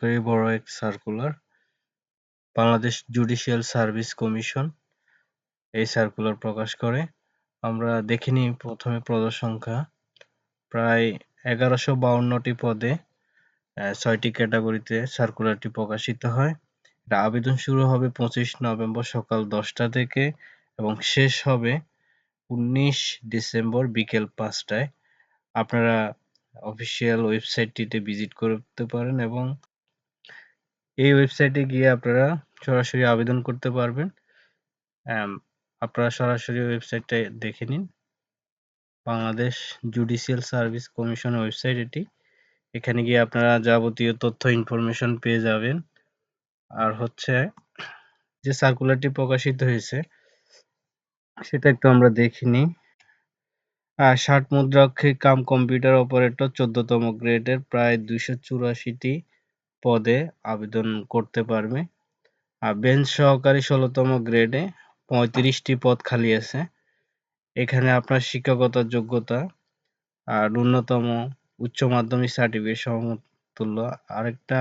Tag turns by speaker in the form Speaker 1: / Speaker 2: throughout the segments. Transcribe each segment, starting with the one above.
Speaker 1: সরকারি বড় এক circular, Bangladesh judicial service commission এই সার্কুলার প্রকাশ করে। আমরা দেখে নিই প্রথমে পদের সংখ্যা। প্রায় 1152টি পদে 6টি ক্যাটাগরিতে সার্কুলারটি প্রকাশিত হয়। এটা আবেদন শুরু হবে 25 নভেম্বর সকাল 10টা থেকে এবং শেষ হবে 19 ডিসেম্বর বিকেল 5টায়। আপনারা অফিসিয়াল ওয়েবসাইটটিতে ভিজিট করতে পারেন এবং এই ওয়েবসাইটে গিয়ে আপনারা সরাসরি আবেদন করতে পারবেন। আপনারা সরাসরি ওয়েবসাইটটা দেখে নিন। বাংলাদেশ জুডিশিয়াল সার্ভিস কমিশনের ওয়েবসাইট এটি। এখানে গিয়ে আপনারা যাবতীয় তথ্য ইনফরমেশন পেয়ে যাবেন। আর হচ্ছে যে সার্কুলারটি প্রকাশিত হয়েছে সেটা একটু আমরা দেখে নিই। 60 মুদ্রাক্ষরিক কাম কম্পিউটার অপারেটর 14তম গ্রেডের প্রায় 284টি পদে আবেদন করতে পারবে। আর বেঞ্চ সহকারী 16তম গ্রেডে 35টি পদ খালি আছে। এখানে আপনার শিক্ষাগত যোগ্যতা আর ন্যূনতম উচ্চ মাধ্যমিক সার্টিফিকেট সমতুল্য। আরেকটা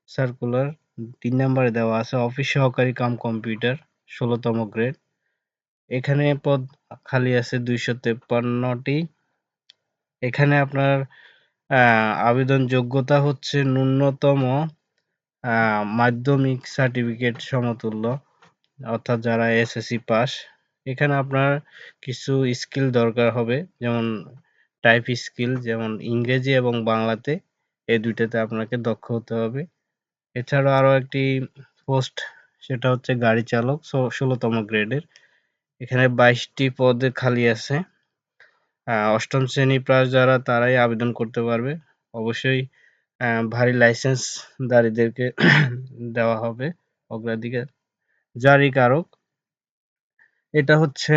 Speaker 1: সার্কুলার 3 নম্বরে দেওয়া আছে অফিস সহকারী কাম কম্পিউটার 16তম গ্রেড। এখানে পদ খালি আছে 253টি। এখানে আপনার আবেদন যোগ্যতা হচ্ছে ন্যূনতম মাধ্যমিক সার্টিফিকেট সমতুল্য, অর্থাৎ যারা এসএসসি পাস। এখানে আপনার কিছু স্কিল দরকার হবে, যেমন টাইপ স্কিল, যেমন ইংরেজি এবং বাংলাতে এই দুইটাতে আপনাকে দক্ষ হতে হবে। এছাড়াও আরও একটি পোস্ট, সেটা হচ্ছে গাড়ি চালক 16তম গ্রেডের। এখানে 22টি পদে খালি আছে। 8ম শ্রেণী পাস যারা তারাই আবেদন করতে পারবে। অবশ্যই ভারী লাইসেন্সধারীদেরকে দেওয়া হবে অগ্রাধিকার। জারিকারক, এটা হচ্ছে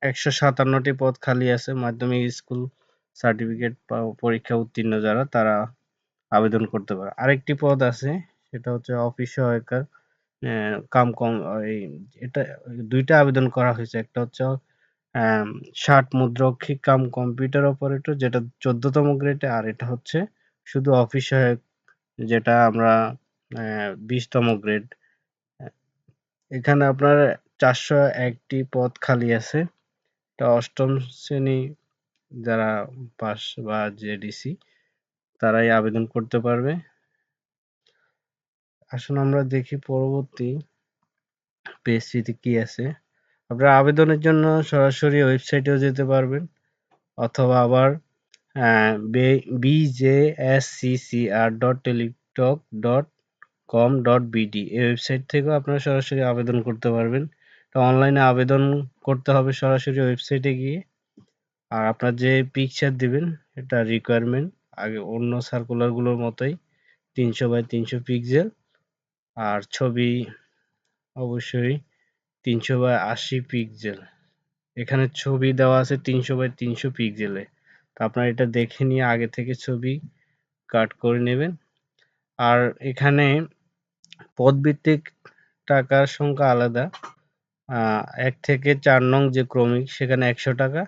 Speaker 1: 157টি পদ খালি আছে। মাধ্যমিক স্কুল সার্টিফিকেট পরীক্ষা উত্তীর্ণ যারা তারা আবেদন করতে পারে। আরেকটি পদ আছে, সেটা হচ্ছে অফিস সহায়িকার এটা দুইটা আবেদন করা হয়েছে। একটা হচ্ছে 60 মুদ্রাক্ষরিক কাম কম্পিউটার অপারেটর, যেটা 14তম গ্রেডে, আর এটা হচ্ছে শুধু অফিস সহায়ক, যেটা আমরা 20তম গ্রেড। এখানে আপনার 401টি পদ খালি আছে। এটা 8ম শ্রেণী যারা পাস বা জেডিসি তারাই আবেদন করতে পারবে। আসুন আমরা দেখি পরবর্তী পেজটিতে কি আছে। আপনারা আবেদনের জন্য সরাসরি ওয়েবসাইটেও যেতে পারবেন, অথবা আবার bjsccr.teletalk.com.bd এই ওয়েবসাইট থেকেও আপনারা সরাসরি আবেদন করতে পারবেন। তো অনলাইনে আবেদন করতে হবে সরাসরি ওয়েবসাইটে গিয়ে। আর আপনার যে পিকচার দিবেন এটা রিকোয়ারমেন্ট আগে অন্য সার্কুলারগুলোর মতোই 300x300 পিক্সেল, আর ছবি অবশ্যই 300x80 পিক্সেল। এখানে ছবি দেওয়া আছে 300x300 পিক্সেলে। তো আপনারা এটা দেখে নিয়ে আগে থেকে ছবি কাট করে নেবেন। আর এখানে পদভিত্তিক টাকার সংখ্যা আলাদা। 1 থেকে 4 নং যে ক্রমিক সেখানে 100 টাকা,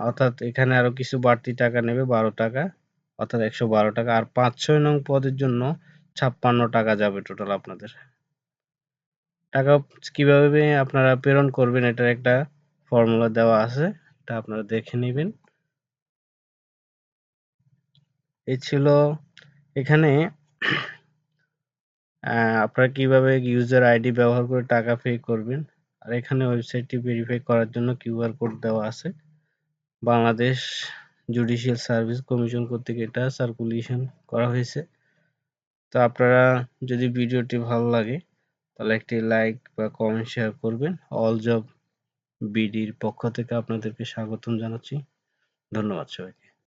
Speaker 1: অর্থাৎ এখানে আরো কিছু বাড়তি টাকা নেবে 12 টাকা, অর্থাৎ 112 টাকা। আর 5-6 নং পদের জন্য 56 টাকা যাবে টোটাল আপনাদের। টাকা কিভাবে আপনারা প্রেরণ করবেন এটার একটা ফর্মুলা দেওয়া আছে, এটা আপনারা দেখে নেবেন। এই ছিল এখানে আপনারা কিভাবে ইউজার আইডি ব্যবহার করে টাকা পে করবেন। আর এখানে ওয়েবসাইটটি ভেরিফাই করার জন্য কিউআর কোড দেওয়া আছে। বাংলাদেশ জুডিশিয়াল সার্ভিস কমিশন কর্তৃক এটা সার্কুলেশন করা হয়েছে। তো আপনারা যদি ভিডিওটি ভালো লাগে তাহলে একটি লাইক বা কমেন্ট শেয়ার করবেন। অল জব বিডির পক্ষ থেকে আপনাদেরকে স্বাগতম জানাচ্ছি। ধন্যবাদ সবাইকে।